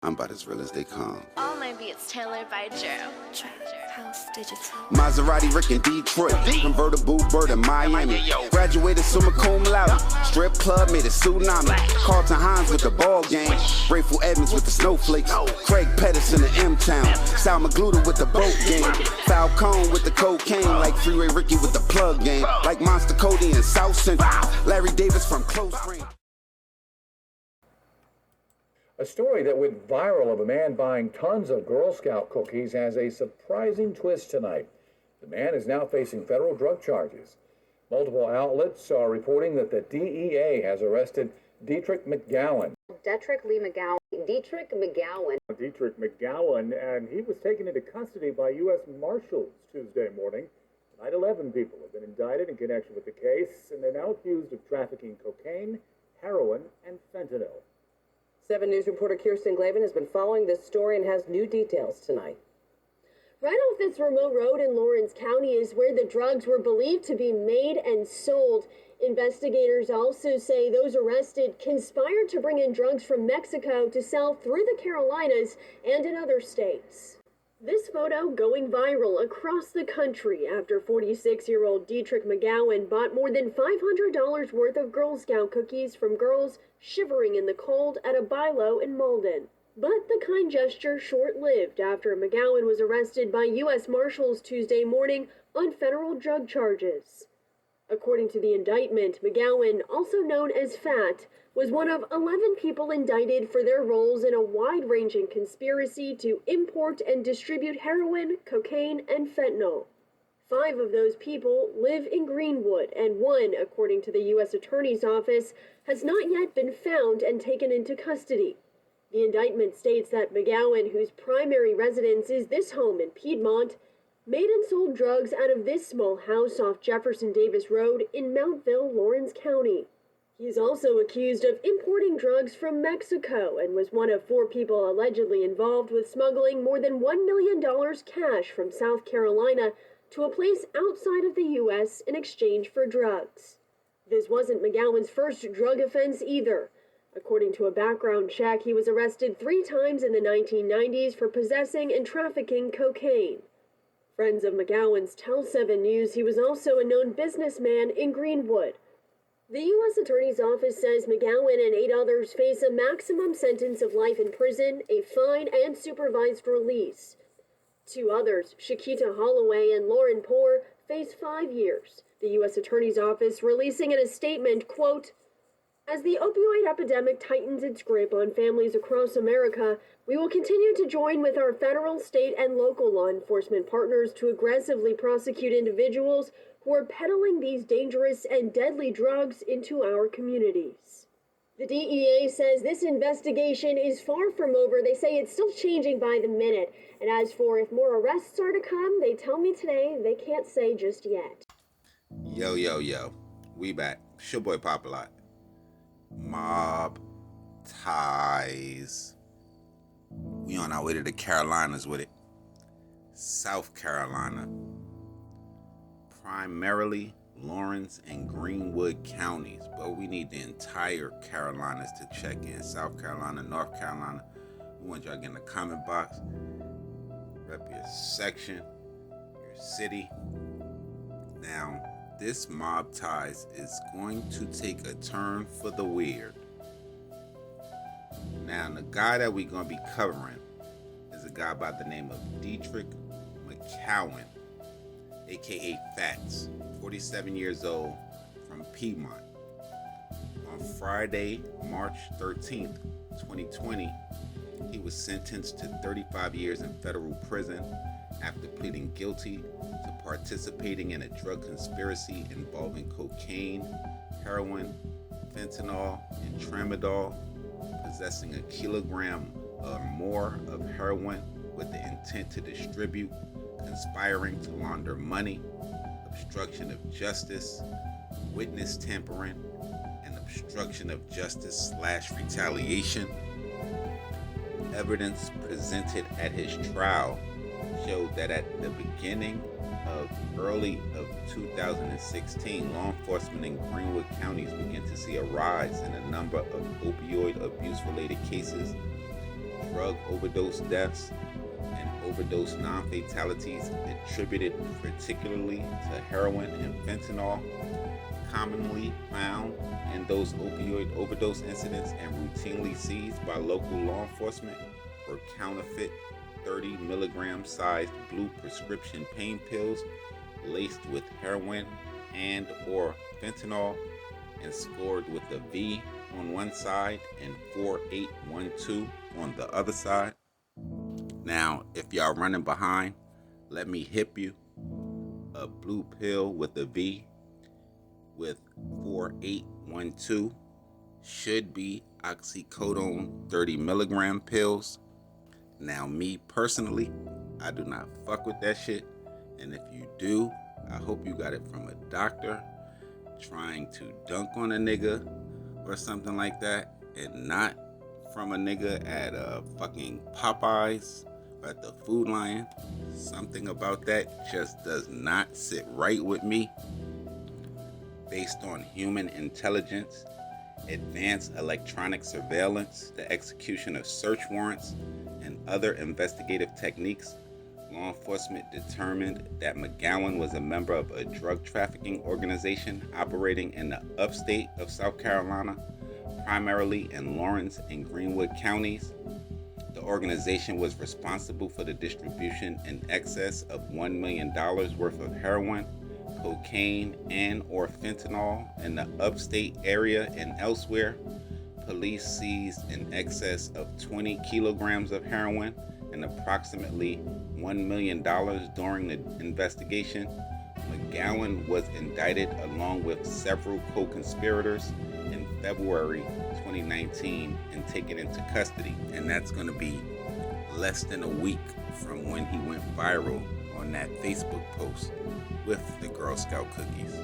I'm about as real as they come. All my beats tailored by Joe. House Digital. Maserati, Rick in Detroit. Convertible bird in Miami. Graduated summa cum laude. Strip club made a tsunami. Carlton Hines with the ball game. Grateful Edmonds with the snowflakes. Craig Pettis in the M-Town. Sal Magluta with the boat game. Falcone with the cocaine. Like Freeway Ricky with the plug game. Like Monster Cody in South Central. Larry Davis from close range. A story that went viral of a man buying tons of Girl Scout cookies has a surprising twist tonight. The man is now facing federal drug charges. Multiple outlets are reporting that the DEA has arrested Detric McGowan. Detric McGowan. Detric McGowan, and he was taken into custody by U.S. Marshals Tuesday morning. Tonight, 11 people have been indicted in connection with the case, and they're now accused of trafficking cocaine, heroin, and fentanyl. 7 News reporter Kirsten Glavin has been following this story and has new details tonight. Right off this remote road in Lawrence County is where the drugs were believed to be made and sold. Investigators also say those arrested conspired to bring in drugs from Mexico to sell through the Carolinas and in other states. This photo going viral across the country after 46-year-old Detric McGowan bought more than $500 worth of Girl Scout cookies from girls shivering in the cold at a Bilo in Malden. But the kind gesture short-lived after McGowan was arrested by U.S. Marshals Tuesday morning on federal drug charges. According to the indictment, McGowan, also known as Fat, was one of 11 people indicted for their roles in a wide-ranging conspiracy to import and distribute heroin, cocaine, and fentanyl. 5 of those people live in Greenwood, and 1, according to the U.S. Attorney's Office, has not yet been found and taken into custody. The indictment states that McGowan, whose primary residence is this home in Piedmont, made and sold drugs out of this small house off Jefferson Davis Road in Mountville, Lawrence County. He's also accused of importing drugs from Mexico and was one of 4 people allegedly involved with smuggling more than $1 million cash from South Carolina to a place outside of the U.S. in exchange for drugs. This wasn't McGowan's first drug offense either. According to a background check, he was arrested 3 times in the 1990s for possessing and trafficking cocaine. Friends of McGowan's tell 7 News he was also a known businessman in Greenwood. The U.S. Attorney's Office says McGowan and 8 others face a maximum sentence of life in prison, a fine, and supervised release. 2 others, Shakita Holloway and Lauren Poore, face 5 years. The U.S. Attorney's Office releasing in a statement, quote, "As the opioid epidemic tightens its grip on families across America, we will continue to join with our federal, state, and local law enforcement partners to aggressively prosecute individuals who are peddling these dangerous and deadly drugs into our communities." The DEA says this investigation is far from over. They say it's still changing by the minute. And as for if more arrests are to come, they tell me today they can't say just yet. Yo. We back. It's your boy Popalot. Mobb ties. We on our way to the Carolinas with it. South Carolina. Primarily Lawrence and Greenwood counties, but we need the entire Carolinas to check in. South Carolina, North Carolina. We want y'all to get in the comment box. Rep your section, your city. Now, this Mobb ties is going to take a turn for the weird. Now, the guy that we're going to be covering is a guy by the name of Detric McGowan, aka Fats, 47 years old, from Piedmont. On Friday, March 13th, 2020, he was sentenced to 35 years in federal prison after pleading guilty to participating in a drug conspiracy involving cocaine, heroin, fentanyl, and tramadol, possessing a kilogram or more of heroin with the intent to distribute, conspiring to launder money, obstruction of justice, witness tampering, and obstruction of justice / retaliation. Evidence presented at his trial showed that at the beginning of early of 2016, law enforcement in Greenwood counties began to see a rise in the number of opioid abuse-related cases drug overdose deaths and overdose non-fatalities attributed particularly to heroin and fentanyl, commonly found in those opioid overdose incidents and routinely seized by local law enforcement, were counterfeit 30 milligram sized blue prescription pain pills laced with heroin and or fentanyl and scored with a V on one side and 4812 on the other side. Now, if y'all running behind, let me hip you. A blue pill with a V with 4812 should be oxycodone 30 milligram pills. Now, me personally, I do not fuck with that shit. And if you do, I hope you got it from a doctor trying to dunk on a nigga or something like that, and not from a nigga at a fucking Popeyes or at the Food Lion. Something about that just does not sit right with me. Based on human intelligence, advanced electronic surveillance, the execution of search warrants, and other investigative techniques, law enforcement determined that McGowan was a member of a drug trafficking organization operating in the upstate of South Carolina, primarily in Lawrence and Greenwood counties. The organization was responsible for the distribution in excess of $1 million worth of heroin, cocaine, and or fentanyl in the upstate area and elsewhere. Police seized in excess of 20 kilograms of heroin and approximately $1 million during the investigation. McGowan was indicted along with several co-conspirators in February 2019 and taken into custody. And that's going to be less than a week from when he went viral on that Facebook post with the Girl Scout cookies.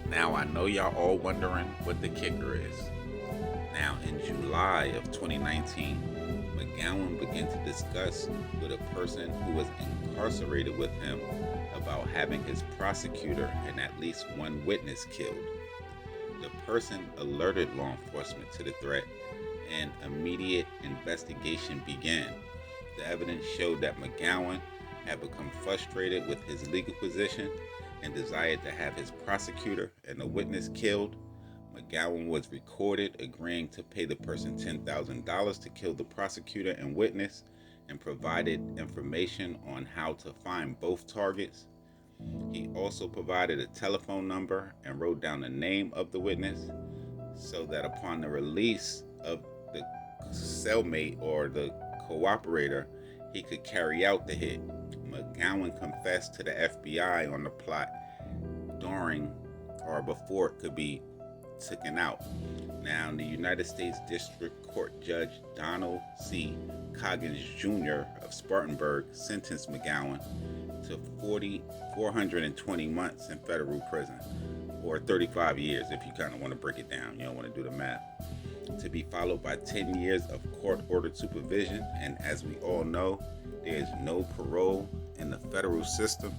Now, I know y'all all wondering what the kicker is. Now, in July of 2019, McGowan began to discuss with a person who was incarcerated with him about having his prosecutor and at least one witness killed. The person alerted law enforcement to the threat and immediate investigation began. The evidence showed that McGowan had become frustrated with his legal position and desired to have his prosecutor and the witness killed. McGowan was recorded agreeing to pay the person $10,000 to kill the prosecutor and witness, and provided information on how to find both targets. He also provided a telephone number and wrote down the name of the witness so that upon the release of the cellmate or the cooperator, he could carry out the hit. McGowan confessed to the FBI on the plot during or before it could be taken out. Now, the United States District Court Judge Donald C. Coggins Jr. of Spartanburg sentenced McGowan to 420 months in federal prison, or 35 years if you kind of want to break it down. You don't want to do the math. To be followed by 10 years of court-ordered supervision, and as we all know, there's no parole in the federal system,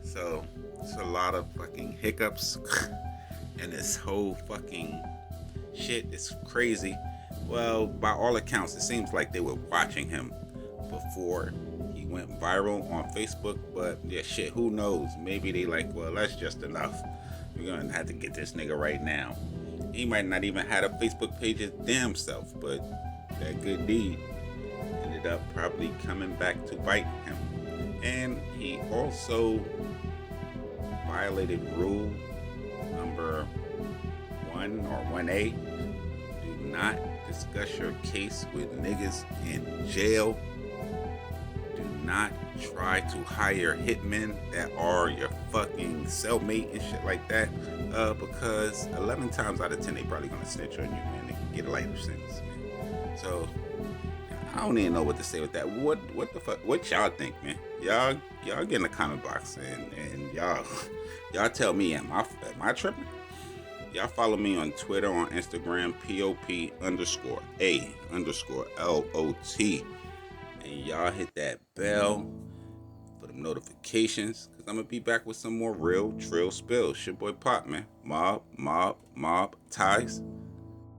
so it's a lot of fucking hiccups. And this whole fucking shit is crazy. Well, by all accounts, it seems like they were watching him before he went viral on Facebook. But yeah, shit, who knows? Maybe they like, well, that's just enough. We're gonna have to get this nigga right now. He might not even had a Facebook page his damn self, but that good deed ended up probably coming back to bite him. And he also violated rule number 1 or 1A. Do not discuss your case with niggas in jail. Do not try to hire hitmen that are your fucking cellmate and shit like that, because 11 times out of 10 they probably gonna snitch on you, man. They can get a lighter sentence, man. So I don't even know what to say with that. What the fuck? What y'all think, man? Y'all get in the comment box and y'all tell me, am I tripping? Y'all follow me on Twitter, on Instagram, POP_A_LOT. And y'all hit that bell for the notifications, because I'm going to be back with some more real trill spills. It's your boy Pop, man. Mobb, ties.